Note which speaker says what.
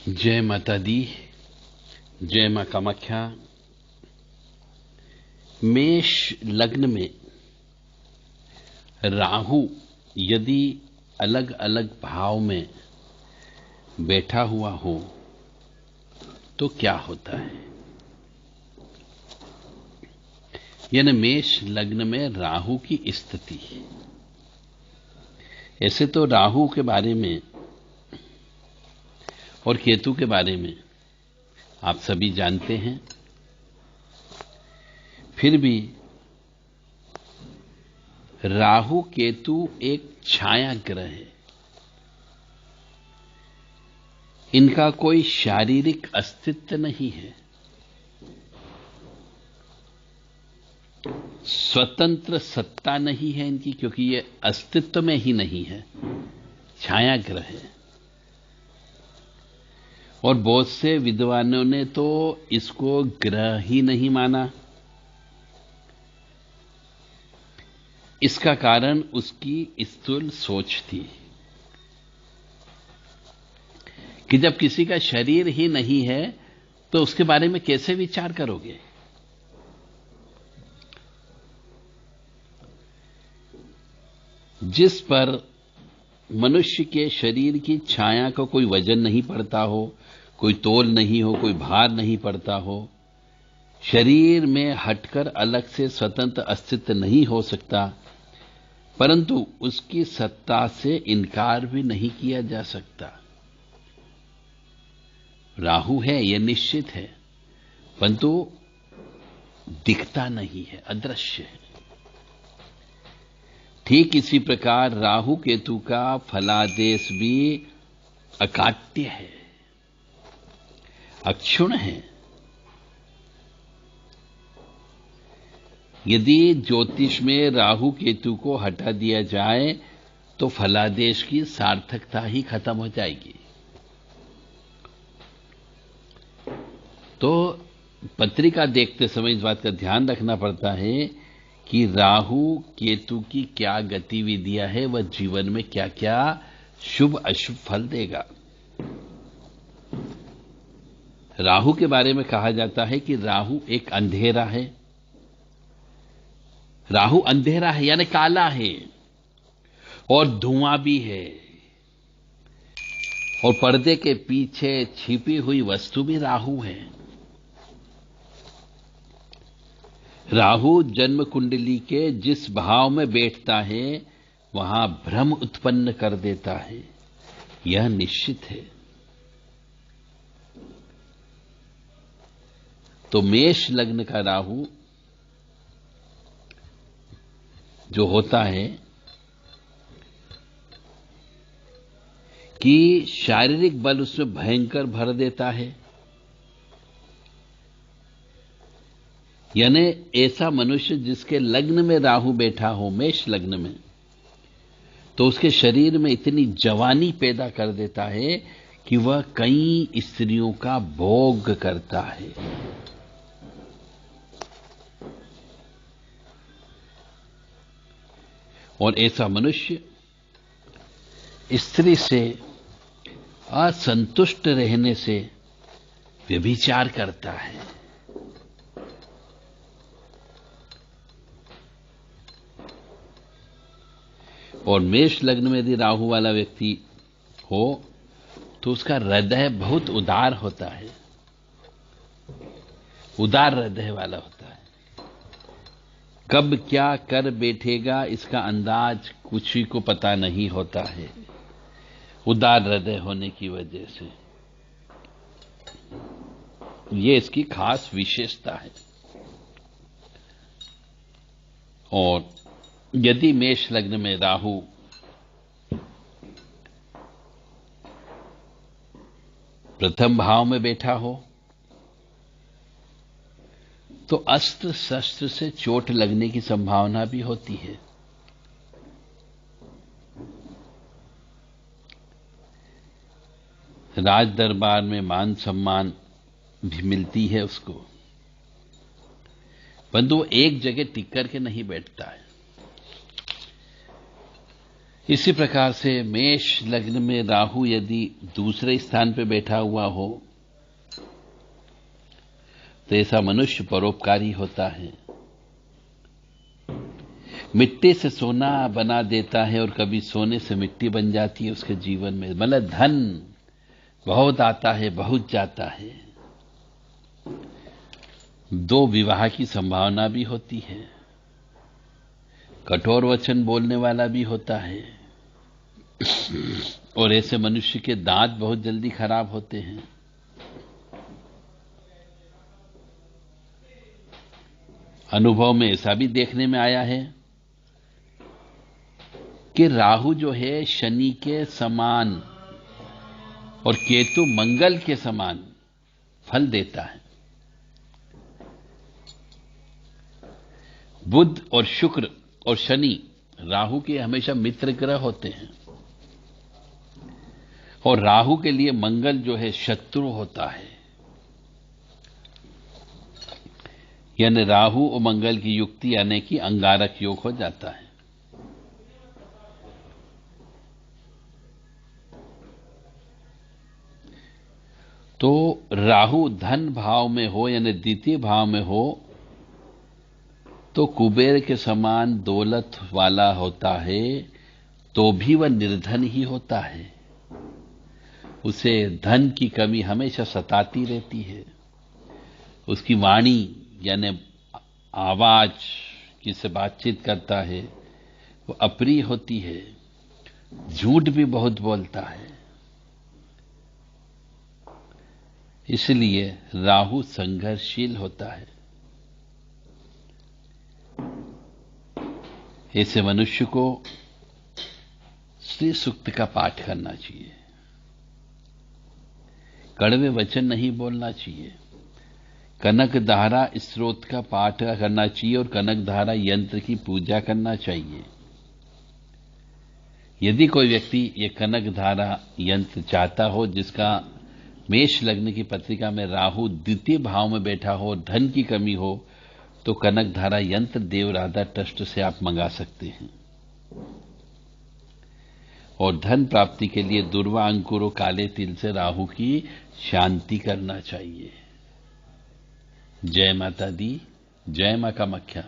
Speaker 1: जय माता दी, जय मां कामाख्या। मेष लग्न में राहु यदि अलग अलग भाव में बैठा हुआ हो तो क्या होता है? यानी मेष लग्न में राहु की स्थिति। ऐसे तो राहु के बारे में और केतु के बारे में आप सभी जानते हैं, फिर भी राहु केतु एक छाया ग्रह है। इनका कोई शारीरिक अस्तित्व नहीं है, स्वतंत्र सत्ता नहीं है इनकी, क्योंकि ये अस्तित्व में ही नहीं है, छाया ग्रह है। और बहुत से विद्वानों ने तो इसको ग्रह ही नहीं माना। इसका कारण उसकी स्थूल सोच थी कि जब किसी का शरीर ही नहीं है तो उसके बारे में कैसे विचार करोगे? जिस पर मनुष्य के शरीर की छाया का कोई वजन नहीं पड़ता हो, कोई तोल नहीं हो, कोई भार नहीं पड़ता हो, शरीर में हटकर अलग से स्वतंत्र अस्तित्व नहीं हो सकता, परंतु उसकी सत्ता से इनकार भी नहीं किया जा सकता। राहु है, यह निश्चित है, परंतु दिखता नहीं है, अदृश्य है। ठीक इसी प्रकार राहु केतु का फलादेश भी अकाट्य है, अक्षुण है। यदि ज्योतिष में राहु केतु को हटा दिया जाए तो फलादेश की सार्थकता ही खत्म हो जाएगी। तो पत्रिका देखते समय इस बात का ध्यान रखना पड़ता है कि राहु केतु की क्या गतिविधियां है, वह जीवन में क्या क्या शुभ अशुभ फल देगा। राहु के बारे में कहा जाता है कि राहु एक अंधेरा है। राहु अंधेरा है यानी काला है, और धुआं भी है, और पर्दे के पीछे छिपी हुई वस्तु भी राहु है। राहु जन्म कुंडली के जिस भाव में बैठता है वहां भ्रम उत्पन्न कर देता है, यह निश्चित है। तो मेष लग्न का राहु जो होता है कि शारीरिक बल उसमें भयंकर भर देता है। यानी ऐसा मनुष्य जिसके लग्न में राहु बैठा हो, मेष लग्न में, तो उसके शरीर में इतनी जवानी पैदा कर देता है कि वह कई स्त्रियों का भोग करता है। और ऐसा मनुष्य स्त्री से असंतुष्ट रहने से व्यभिचार करता है। और मेष लग्न में यदि राहु वाला व्यक्ति हो तो उसका हृदय बहुत उदार होता है, उदार हृदय वाला होता है। कब क्या कर बैठेगा इसका अंदाज कुछ ही को पता नहीं होता है, उदार हृदय होने की वजह से। ये इसकी खास विशेषता है। और यदि मेष लग्न में राहु प्रथम भाव में बैठा हो तो अस्त्र शस्त्र से चोट लगने की संभावना भी होती है। राज दरबार में मान सम्मान भी मिलती है उसको, परंतु वो एक जगह टिक करके नहीं बैठता है। इसी प्रकार से मेष लग्न में राहु यदि दूसरे स्थान पर बैठा हुआ हो तो ऐसा मनुष्य परोपकारी होता है, मिट्टी से सोना बना देता है और कभी सोने से मिट्टी बन जाती है उसके जीवन में। मतलब धन बहुत आता है, बहुत जाता है। 2 विवाह की संभावना भी होती है, कठोर वचन बोलने वाला भी होता है, और ऐसे मनुष्य के दांत बहुत जल्दी खराब होते हैं। अनुभव में ऐसा भी देखने में आया है कि राहु जो है शनि के समान और केतु मंगल के समान फल देता है। बुध और शुक्र और शनि राहु के हमेशा मित्र ग्रह होते हैं, और राहु के लिए मंगल जो है शत्रु होता है। यानी राहु और मंगल की युक्ति यानी कि अंगारक योग हो जाता है। तो राहु धन भाव में हो यानी द्वितीय भाव में हो तो कुबेर के समान दौलत वाला होता है, तो भी वह निर्धन ही होता है। उसे धन की कमी हमेशा सताती रहती है। उसकी वाणी यानी आवाज जिससे बातचीत करता है वो अप्रिय होती है, झूठ भी बहुत बोलता है। इसलिए राहु संघर्षशील होता है। ऐसे मनुष्य को श्री सूक्त का पाठ करना चाहिए, कड़वे वचन नहीं बोलना चाहिए, कनक धारा स्रोत का पाठ करना चाहिए और कनक धारा यंत्र की पूजा करना चाहिए। यदि कोई व्यक्ति ये कनक धारा यंत्र चाहता हो जिसका मेष लग्न की पत्रिका में राहु द्वितीय भाव में बैठा हो, धन की कमी हो, तो कनक धारा यंत्र देव राधा ट्रस्ट से आप मंगा सकते हैं। और धन प्राप्ति के लिए दुर्वा अंकुर और काले तिल से राहु की शांति करना चाहिए। जय माता दी, जय मां कामाख्या।